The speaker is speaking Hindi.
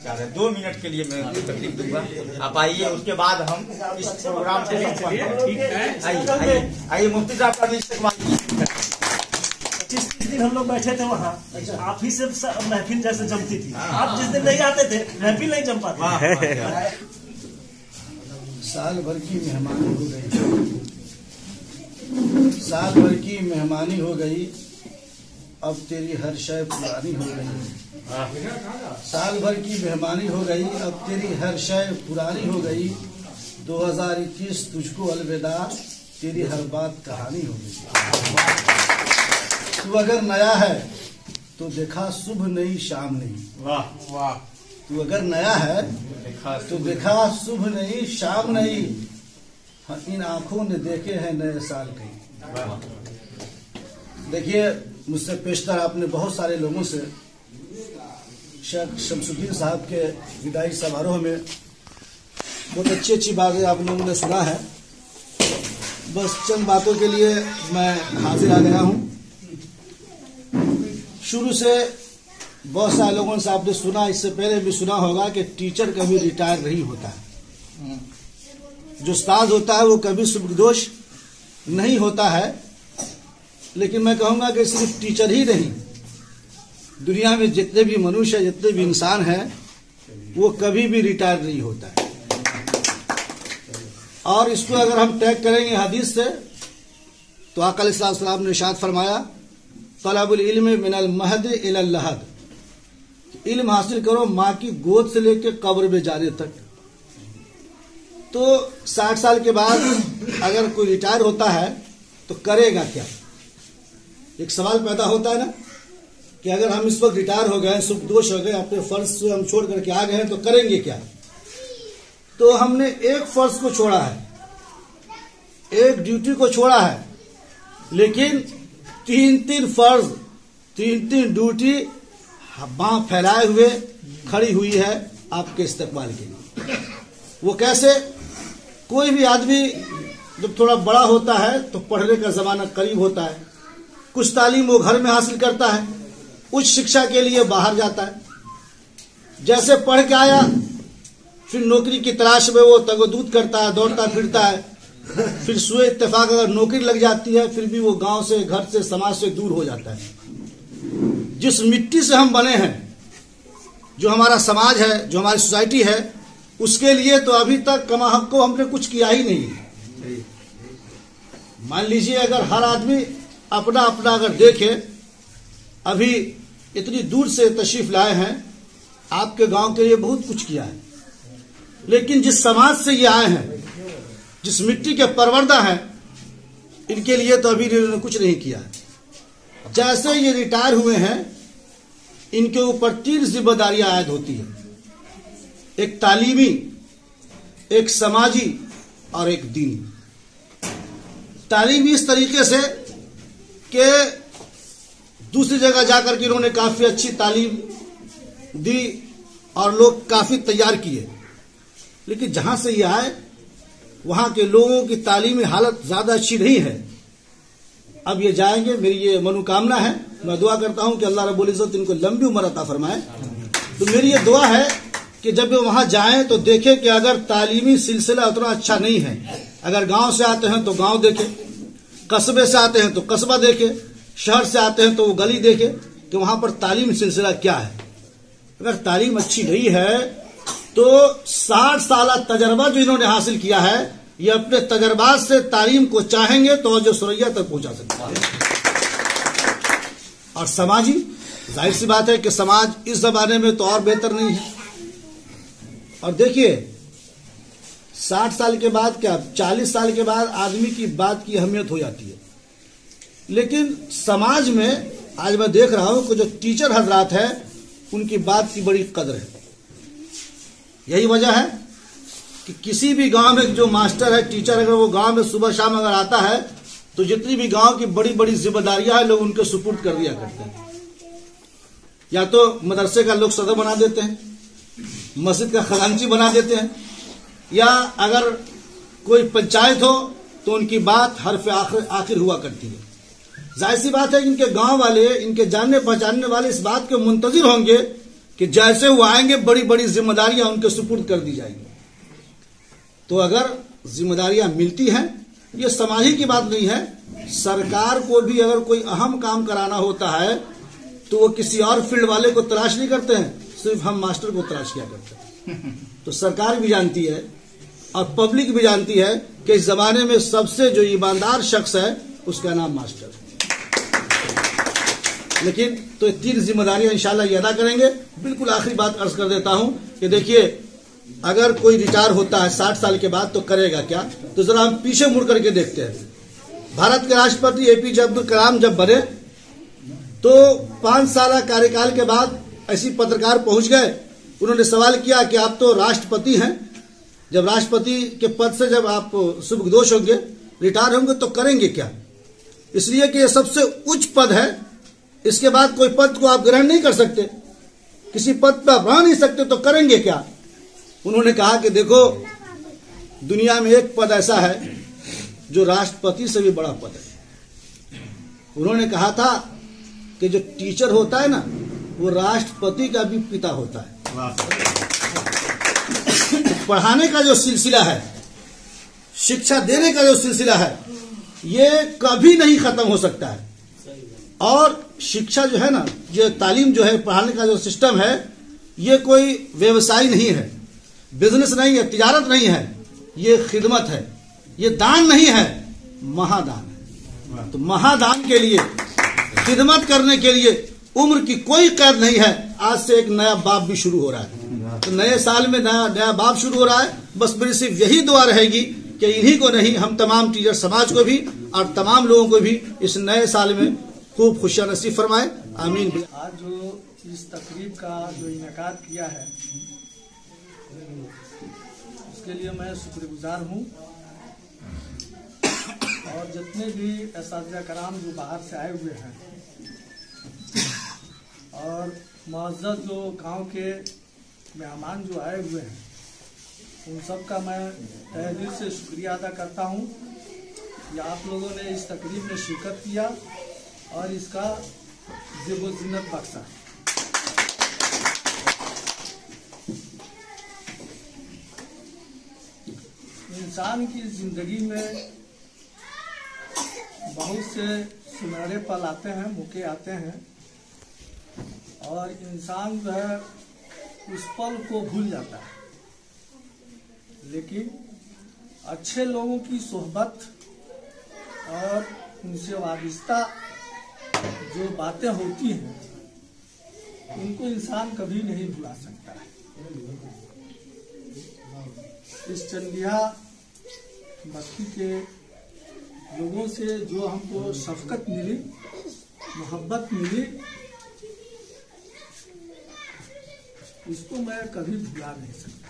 चाह रहे हैं। 2 मिनट के लिए मैं तकलीफ दूंगा, आप आइए, उसके बाद हम इस प्रोग्राम को आइए। मुफ्ती साहब का भी इस्तेमाल 25-30 दिन हम लोग बैठे थे वहाँ, आप ही से महफिल जैसे जमती थी। आप जिस दिन नहीं आते थे महफिल नहीं जम पाती। साल भर की मेहमानी हो गई, साल भर की मेहमानी हो गई, अब तेरी हर शय पुरानी हो गई। साल भर की मेहमानी हो गई, अब तेरी हर शय पुरानी हो गई। 2021 तुझको अलविदा, तेरी हर बात कहानी हो गई। तू अगर नया है तो देखा शुभ नहीं शाम नहीं। वाह वाह। तू अगर नया है तो देखा शुभ नहीं शाम नहीं। इन आंखों ने देखे हैं नए साल के। देखिए, मुझसे पेशतर आपने बहुत सारे लोगों से शेख शमसुद्दीन साहब के विदाई समारोह में बहुत अच्छी अच्छी बातें आप लोगों ने सुना है। बस चंद बातों के लिए मैं हाजिर आ गया हूँ। शुरू से बहुत सारे लोगों से आपने सुना, इससे पहले भी सुना होगा कि टीचर कभी रिटायर नहीं होता है। जो उस्ताद होता है वो कभी सुबकदोश नहीं होता है। लेकिन मैं कहूँगा कि सिर्फ टीचर ही नहीं, दुनिया में जितने भी मनुष्य, जितने भी इंसान हैं, वो कभी भी रिटायर नहीं होता है। और इसको अगर हम टैग करेंगे हदीस से, तो आका अलैहिस्सलाम ने इरशाद फरमाया, तलबुल इल्म मिनल महद इलल लहद, इल्म हासिल करो माँ की गोद से लेकर कब्र में जाने तक। तो 60 साल के बाद अगर कोई रिटायर होता है तो करेगा क्या? एक सवाल पैदा होता है ना कि अगर हम इस वक्त रिटायर हो गए, सुबकदोश हो गए, अपने फर्ज से हम छोड़ करके आ गए हैं, तो करेंगे क्या? तो हमने एक फर्ज को छोड़ा है, एक ड्यूटी को छोड़ा है, लेकिन 3 फर्ज, 3 ड्यूटी बांह फैलाए हुए खड़ी हुई है आपके इस्तेमाल के लिए। वो कैसे? कोई भी आदमी जब थोड़ा बड़ा होता है तो पढ़ने का जमाना करीब होता है, कुछ तालीम वो घर में हासिल करता है, उच्च शिक्षा के लिए बाहर जाता है। जैसे पढ़ के आया, फिर नौकरी की तलाश में वो तगोदूत करता है, दौड़ता फिरता है। फिर सुए इत्तेफाक अगर नौकरी लग जाती है, फिर भी वो गांव से, घर से, समाज से दूर हो जाता है। जिस मिट्टी से हम बने हैं, जो हमारा समाज है, जो हमारी सोसाइटी है, उसके लिए तो अभी तक कमा हक को हमने कुछ किया ही नहीं। मान लीजिए अगर हर आदमी अपना अपना अगर देखे, अभी इतनी दूर से तशरीफ लाए हैं, आपके गांव के लिए बहुत कुछ किया है, लेकिन जिस समाज से ये आए हैं, जिस मिट्टी के परवरदा हैं, इनके लिए तो अभी इन्होंने कुछ नहीं किया है। जैसे ये रिटायर हुए हैं, इनके ऊपर 3 जिम्मेदारियां आयद होती है, एक तालीमी, एक समाजी और एक दीनी। तालीमी इस तरीके से कि दूसरी जगह जाकर के इन्होंने काफी अच्छी तालीम दी और लोग काफी तैयार किए, लेकिन जहां से ये आए वहां के लोगों की तालीमी हालत ज्यादा अच्छी नहीं है। अब ये जाएंगे, मेरी ये मनोकामना है, मैं दुआ करता हूं कि अल्लाह रब्बुल इज्जत इनको लंबी उम्र अता फरमाए। तो मेरी ये दुआ है कि जब वे वहां जाएं तो देखें कि अगर तालीमी सिलसिला उतना अच्छा नहीं है, अगर गांव से आते हैं तो गांव देखे, कस्बे से आते हैं तो कस्बा देखे, शहर से आते हैं तो वो गली देखे कि वहां पर तालीम सिलसिला क्या है। अगर तालीम अच्छी नहीं है तो 60 साल तजर्बा जो इन्होंने हासिल किया है, ये अपने तजर्बात से तालीम को चाहेंगे तो जो सुरैया तक पहुंचा सकते हैं। और समाजी, जाहिर सी बात है कि समाज इस जमाने में तो और बेहतर नहीं है। और देखिए, 60 साल के बाद क्या, 40 साल के बाद आदमी की बात की अहमियत हो जाती है। लेकिन समाज में आज मैं देख रहा हूं कि जो टीचर हजरात हैं, उनकी बात की बड़ी कदर है। यही वजह है कि किसी भी गांव में जो मास्टर है, टीचर, अगर वो गांव में सुबह शाम अगर आता है तो जितनी भी गांव की बड़ी बड़ी जिम्मेदारियां हैं, लोग उनके सुपुर्द कर दिया करते हैं। या तो मदरसे का लोग सदर बना देते हैं, मस्जिद का खजांची बना देते हैं, या अगर कोई पंचायत हो तो उनकी बात हरफ आखिर हुआ करती है। जाहिर सी बात है कि इनके गांव वाले, इनके जानने पहचानने वाले इस बात के मुंतजिर होंगे कि जैसे वो आएंगे बड़ी बड़ी जिम्मेदारियां उनके सुपुर्द कर दी जाएंगी। तो अगर जिम्मेदारियां मिलती हैं, ये समाजी की बात नहीं है, सरकार को भी अगर कोई अहम काम कराना होता है तो वो किसी और फील्ड वाले को तलाश नहीं करते हैं, सिर्फ हम मास्टर को तलाश किया करते हैं। तो सरकार भी जानती है और पब्लिक भी जानती है कि इस जमाने में सबसे जो ईमानदार शख्स है उसका नाम मास्टर है। लेकिन तो ये 3 जिम्मेदारियां इंशाल्लाह ये अदा करेंगे। बिल्कुल आखिरी बात अर्ज कर देता हूं कि देखिए, अगर कोई रिटायर होता है 60 साल के बाद तो करेगा क्या, तो जरा हम पीछे मुड़ करके देखते हैं। भारत के राष्ट्रपति APJ अब्दुल कलाम जब बने तो 5 साल कार्यकाल के बाद ऐसी पत्रकार पहुंच गए, उन्होंने सवाल किया कि आप तो राष्ट्रपति हैं, जब राष्ट्रपति के पद से जब आप सुबकदोश होंगे, रिटायर होंगे तो करेंगे क्या? इसलिए कि यह सबसे उच्च पद है, इसके बाद कोई पद को आप ग्रहण नहीं कर सकते, किसी पद पर आप रह नहीं सकते, तो करेंगे क्या? उन्होंने कहा कि देखो, दुनिया में एक पद ऐसा है जो राष्ट्रपति से भी बड़ा पद है। उन्होंने कहा था कि जो टीचर होता है ना, वो राष्ट्रपति का भी पिता होता है। तो पढ़ाने का जो सिलसिला है, शिक्षा देने का जो सिलसिला है, ये कभी नहीं खत्म हो सकता है। और शिक्षा जो है ना, जो तालीम जो है, पढ़ाने का जो सिस्टम है, ये कोई व्यवसाय नहीं है, बिजनेस नहीं है, तिजारत नहीं है, ये खिदमत है, ये दान नहीं है, महादान है। तो महादान के लिए, खिदमत करने के लिए उम्र की कोई कैद नहीं है। आज से एक नया बाब भी शुरू हो रहा है, तो नए साल में नया बाब शुरू हो रहा है। बस मेरी सिर्फ यही दुआ रहेगी कि इन्हीं को नहीं, हम तमाम टीचर समाज को भी और तमाम लोगों को भी इस नए साल में खूब खुशियां नसीब फरमाए। आमीन। आज जो इस तकरीब का जो इनेकाद किया है, उसके लिए मैं शुक्रगुजार हूँ। और जितने भी असातिज़ा कराम जो बाहर से आए हुए हैं और मुअज़्ज़ज़ जो गांव के मेहमान जो आए हुए हैं, उन सब का मैं तहे दिल से शुक्रिया अदा करता हूँ कि आप लोगों ने इस तकरीब में शिरकत किया और इसका ज़ेब ज़ीनत बख्शा। इंसान की जिंदगी में बहुत से सुनहरे पल आते हैं, मौके आते हैं, और इंसान जो है उस पल को भूल जाता है। लेकिन अच्छे लोगों की सोहबत और उनसे वाबिस्ता जो बातें होती हैं, उनको इंसान कभी नहीं भुला सकता है। इस चंदिया बस्ती के लोगों से जो हमको शफकत मिली, मोहब्बत मिली, इसको मैं कभी भुला नहीं सकता।